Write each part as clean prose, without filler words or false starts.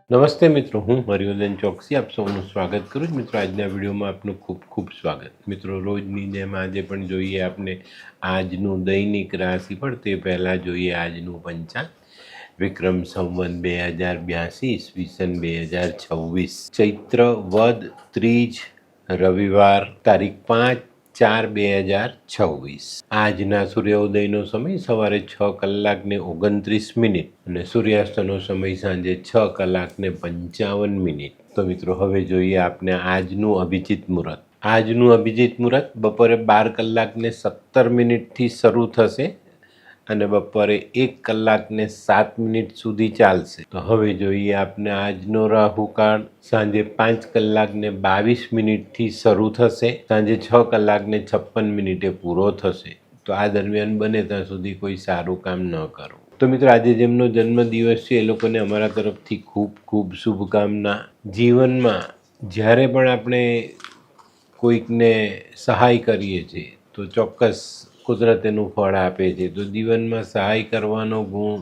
નમસ્તે મિત્રો, હું હરિવર્ધન ચોકસી આપ સૌનું સ્વાગત કરું છું. મિત્રો, આજના વિડીયોમાં આપનું ખૂબ ખૂબ સ્વાગત. મિત્રો, રોજની જેમ આજે પણ જોઈએ આપણે આજનું દૈનિક રાશિફળ. તે પહેલાં જોઈએ આજનું પંચાંગ. વિક્રમ સંવત 2082, ઈસવીસન 2026, ચૈત્ર વદ ત્રીજ, રવિવાર, તારીખ 5/4/2026. આજના સૂર્યોદયનો સમય સવારે 6:29 અને સૂર્યાસ્તનો સમય સાંજે 6:55. તો મિત્રો, હવે જોઈએ આપણે આજનું અભિજીત મુહૂર્ત. આજનું અભિજીત મુહૂર્ત બપોરે 12:17 શરૂ થશે અને બપોરે 1:07 સુધી ચાલશે. તો હવે જોઈએ આપણે આજનો રાહુકાળ. સાંજે 5:22 શરૂ થશે, સાંજે 6:56 પૂરો થશે. તો આ દરમિયાન બને ત્યાં સુધી કોઈ સારું કામ ન કરવું. તો મિત્રો, આજે જેમનો જન્મદિવસ છે એ લોકોને અમારા તરફથી ખૂબ ખૂબ શુભકામના. જીવનમાં જ્યારે પણ આપણે કોઈકને સહાય કરીએ છીએ તો ચોક્કસ કુદરત એનું ફળ આપે છે. તો જીવનમાં સહાય કરવાનો ગુણ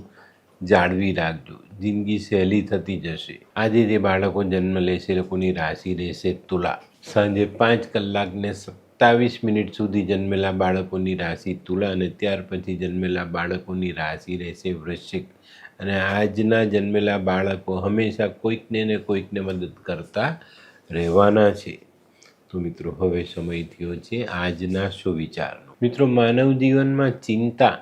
જાળવી રાખજો, જિંદગી સહેલી થતી જશે. આજે જે બાળકો જન્મ લેશે એ લોકોની રાશિ રહેશે તુલા. સાંજે 5:27 સુધી જન્મેલા બાળકોની રાશિ તુલા અને ત્યાર પછી જન્મેલા બાળકોની રાશિ રહેશે વૃશ્ચિક. અને આજના જન્મેલા બાળકો હંમેશા કોઈકને ને કોઈકને મદદ કરતા રહેવાના છે. તો મિત્રો, હવે સમય થયો છે આજના સુવિચારનો. મિત્રો, માનવ જીવનમાં ચિંતા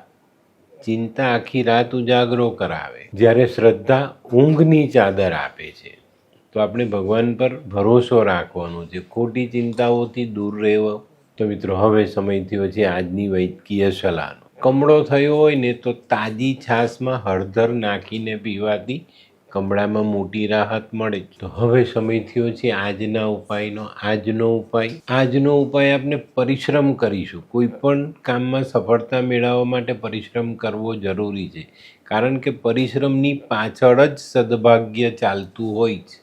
આખી રાત ઉજાગરો કરાવે, જ્યારે શ્રદ્ધા ઊંઘની ચાદર આપે છે. તો આપણે ભગવાન પર ભરોસો રાખવાનો છે, ખોટી ચિંતાઓથી દૂર રહેવો. તો મિત્રો, હવે સમય થયો છે આજની વૈદ્યકીય સલાહનો. કમળો થયો હોય ને તો તાજી છાશમાં હળદર નાખીને પીવાથી કમળામાં મોટી રાહત મળે. તો હવે સમય થયો છે આજના ઉપાયનો. આજનો ઉપાય આપણે પરિશ્રમ કરીશું. કોઈ પણ કામમાં સફળતા મેળવવા માટે પરિશ્રમ કરવો જરૂરી છે, કારણ કે પરિશ્રમની પાછળ જ સદભાગ્ય ચાલતું હોય છે.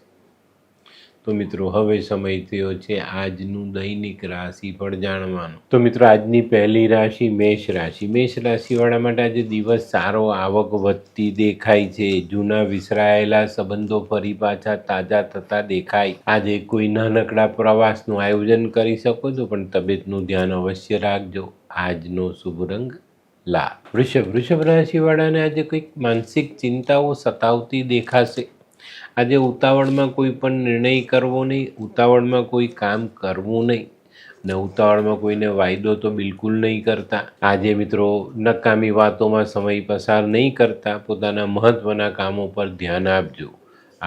તો મિત્રો, હવે સમય થયો છે આજનું દૈનિક રાશિફળ જાણવાનો. તો મિત્રો, આજની પહેલી રાશિ મેષ રાશિ. મેષ રાશિવાળા માટે આજે દિવસ સારો, આવક વધતી દેખાય છે. જૂના વિસરાયેલા સંબંધો ફરી પાછા તાજા થતા દેખાય. આજે કોઈ નાનકડા પ્રવાસનું આયોજન કરી શકો છો, પણ તબિયતનું ધ્યાન અવશ્ય રાખજો. આજનો શુભ રંગ લાલ. વૃષભ રાશિવાળાને આજે કંઈક માનસિક ચિંતાઓ સતાવતી દેખાશે. આજે ઉતાવળમાં કોઈ પણ નિર્ણય કરવો નહીં, ઉતાવળમાં કોઈ કામ કરવું નહીં, ને ઉતાવળમાં કોઈને વાયદો તો બિલકુલ નહીં કરતા. આજે મિત્રો, નકામી વાતોમાં સમય પસાર નહીં કરતા, પોતાના મહત્વના કામો પર ધ્યાન આપજો.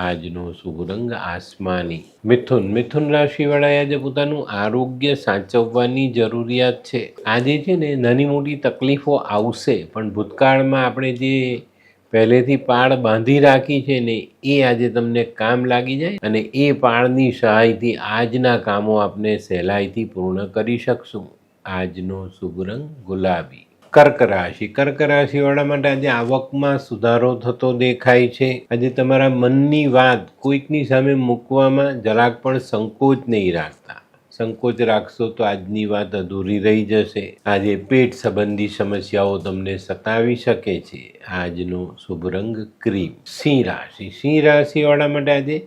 આજનો શુભ રંગ આસમાની. મિથુન રાશિવાળાએ આજે પોતાનું આરોગ્ય સાચવવાની જરૂરિયાત છે. આજે છે ને નાની મોટી તકલીફો આવશે, પણ ભૂતકાળમાં આપણે જે પહેલેથી પાળ બાંધી રાખી છે ને એ આજે તમને કામ લાગી જાય અને એ પાળની સહાયથી આજના કામો આપણે સહેલાઈથી પૂર્ણ કરી શકશું. આજનો શુભ રંગ ગુલાબી. કર્ક રાશિવાળા માટે આજે આવકમાં સુધારો થતો દેખાય છે. આજે તમારા મનની વાત કોઈકની સામે મૂકવામાં જરાક પણ સંકોચ નહીં રાખતા. સંકોચ રાખશો તો આજની વાત અધૂરી રહી જશે. આજે પેટ સંબંધી સમસ્યાઓ તમને સતાવી શકે છે. આજનો શુભ રંગ ક્રીમ. સિંહ રાશિવાળા માટે આજે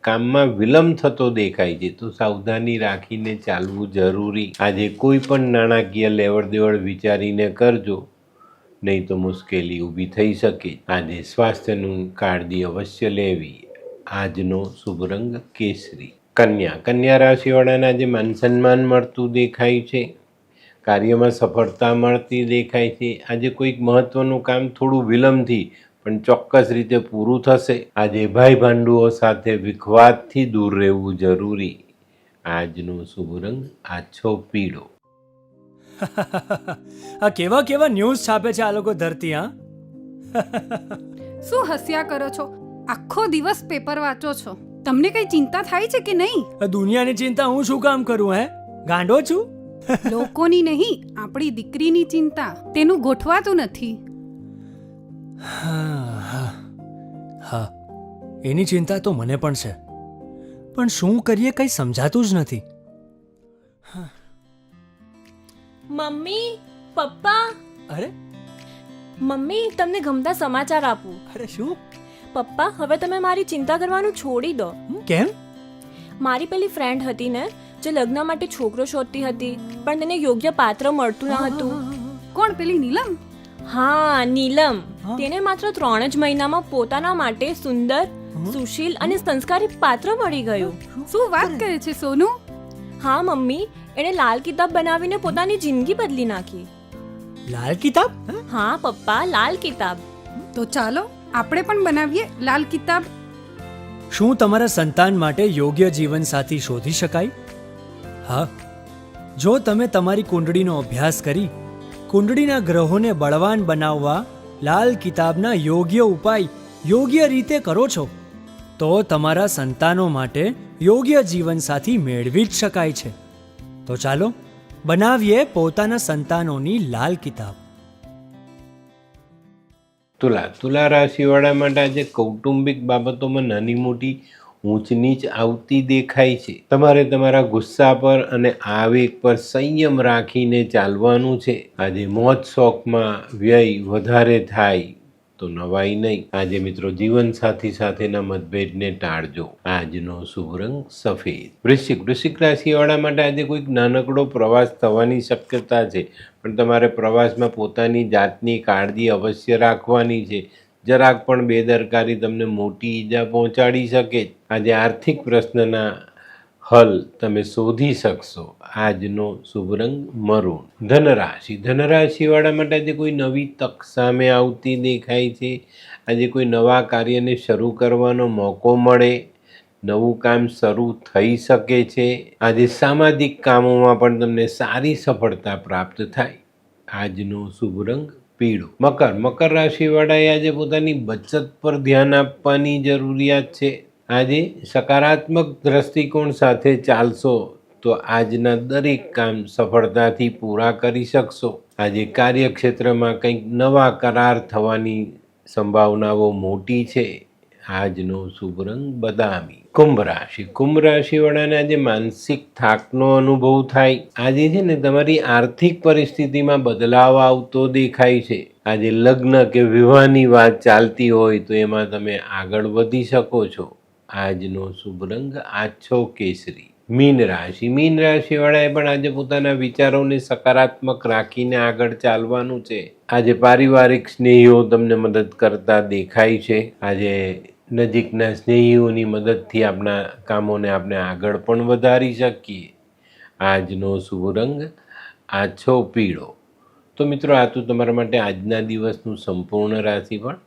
કામમાં વિલંબ થતો દેખાય છે, તો સાવધાની રાખીને ચાલવું જરૂરી. આજે કોઈ પણ નાણાકીય લેવડ દેવડ વિચારીને કરજો, નહીં તો મુશ્કેલી ઊભી થઈ શકે. આજે સ્વાસ્થ્યનું કાળજી અવશ્ય લેવી. આજનો શુભ રંગ કેસરી. કન્યા રાશિવાળાને આજે માન સન્માન મળતું દેખાય છે. કાર્યમાં સફળતા મળતી દેખાય છે. આજે કોઈક મહત્વનું કામ થોડું વિલંબથી પણ ચોક્કસ રીતે પૂરું થશે. આજે ભાઈ ભાંડુઓ સાથે વિખવાદથી દૂર રહેવું જરૂરી. આજનો શુભ રંગ આછો પીળો. આ કેવા કેવા ન્યૂઝ છાપે છે આ લોકો ધરતી. હા, શું હસ્યા કરો છો? આખો દિવસ પેપર વાંચો છો, તમને કઈ ચિંતા થાય છે કે નહીં? આ દુનિયાની ચિંતા હું શું કામ કરું? ગાંડો છું? લોકોની નહીં, આપણી દીકરીની ચિંતા. તેનું ગોઠવાતું નથી. હા, એની ચિંતા તો મને પણ છે, પણ શું કરીએ કંઈ સમજાતું જ નથી. મમ્મી, પપ્પા. અરે મમ્મી, તમને ગમતા સમાચાર આપું. અરે શું? પપ્પા હવે તમે મારી ચિંતા કરવાનું છોડી દો. કેમ? મારી પેલી ફ્રેન્ડ હતી ને જે લગ્ન માટે છોકરો શોધતી હતી પણ તેને યોગ્ય પાત્ર મળતું ન હતું. કોણ પેલી નીલમ? હા, નીલમ. તેને માત્ર 3 જ મહિનામાં પોતાના માટે સુંદર, સુશીલ અને સંસ્કારી પાત્ર મળી ગયું. શું વાત કરે છે સોનુ? હા મમ્મી, એણે લાલ કિતાબ બનાવીને પોતાની જિંદગી બદલી નાખી. લાલ કિતાબ? હા પપ્પા, લાલ કિતાબ. તો ચાલો આપણે પણ બનાવીએ લાલ કિતાબ. શું તમારા સંતાન માટે યોગ્ય જીવનસાથી શોધી શકાય? હા, જો તમે તમારી કુંડળીનો અભ્યાસ કરી કુંડળીના ગ્રહોને બળવાન બનાવવા લાલ કિતાબના યોગ્ય ઉપાય યોગ્ય રીતે કરો છો તો તમારા સંતાનો માટે યોગ્ય જીવનસાથી મેળવી જ શકાય છે. તો ચાલો બનાવીએ પોતાના સંતાનોની લાલ કિતાબ. તુલા રાશિવાળા માટે આજે કૌટુંબિક બાબતોમાં નાની મોટી ઊંચ નીચ આવતી દેખાય છે. તમારે તમારા ગુસ્સા પર અને આવેગ પર સંયમ રાખીને ચાલવાનું છે. આજે મોજ શોખમાં વ્યય વધારે થાય તો નવાઈ નહીં. આજે મિત્રો જીવનસાથી સાથેના મતભેદને ટાળજો. આજનો શુભ રંગ સફેદ. વૃશ્ચિક રાશિવાળા માટે આજે કોઈક નાનકડો પ્રવાસ થવાની શક્યતા છે, પણ તમારે પ્રવાસમાં પોતાની જાતની કાળજી અવશ્ય રાખવાની છે. જરાક પણ બેદરકારી તમને મોટી ઈજા પહોંચાડી શકે. આજે આર્થિક પ્રશ્નના હલ તમે શોધી શકશો. આજનો શુભ રંગ મરૂન. ધનરાશિવાળા માટે આજે કોઈ નવી તક સામે આવતી દેખાય છે. આજે કોઈ નવા કાર્યને શરૂ કરવાનો મોકો મળે. નવું કામ શરૂ થઈ શકે છે. આજે સામાજિક કામોમાં પણ તમને સારી સફળતા પ્રાપ્ત થાય. આજનો શુભ રંગ પીળો. મકર રાશિવાળાએ આજે પોતાની બચત પર ધ્યાન આપવાની જરૂરિયાત છે. આજે સકારાત્મક દ્રષ્ટિકોણ સાથે ચાલશો તો આજના દરેક કામ સફળતાથી પૂરા કરી શકશો. આજે કાર્યક્ષેત્રમાં કંઈક નવા કરાર થવાની સંભાવનાઓ મોટી છે. આજનો શુભ રંગ બદામી. કુંભ રાશિવાળાને આજે માનસિક થાકનો અનુભવ થાય. આજે છે ને તમારી આર્થિક પરિસ્થિતિમાં બદલાવ આવતો દેખાય છે. આજે લગ્ન કે વિવાહની વાત ચાલતી હોય તો એમાં તમે આગળ વધી શકો છો. આજનો શુભ રંગ આછો કેસરી. મીન રાશિવાળાએ પણ આજે પોતાના વિચારોને સકારાત્મક રાખીને આગળ ચાલવાનું છે. આજે પારિવારિક સ્નેહીઓ તમને મદદ કરતા દેખાય છે. આજે નજીકના સ્નેહીઓની મદદથી આપણા કામોને આપણે આગળ પણ વધારી શકીએ. આજનો શુભ રંગ આછો પીળો. તો મિત્રો, આ તો તમારા માટે આજના દિવસનું સંપૂર્ણ રાશિફળ.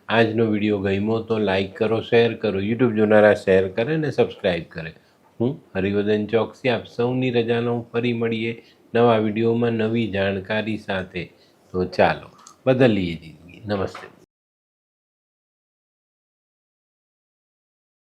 આજનો વિડીયો ગમ્યો તો લાઈક કરો, શેર કરો. યુટ્યુબ જોનારા શેર કરે અને સબસ્ક્રાઈબ કરે. હું હરિવર્ધન ચોકસી આપ સૌની રજા લઉં. ફરી મળીએ નવા વિડીયોમાં નવી જાણકારી સાથે. તો ચાલો બદલીએ જિંદગી. નમસ્તે.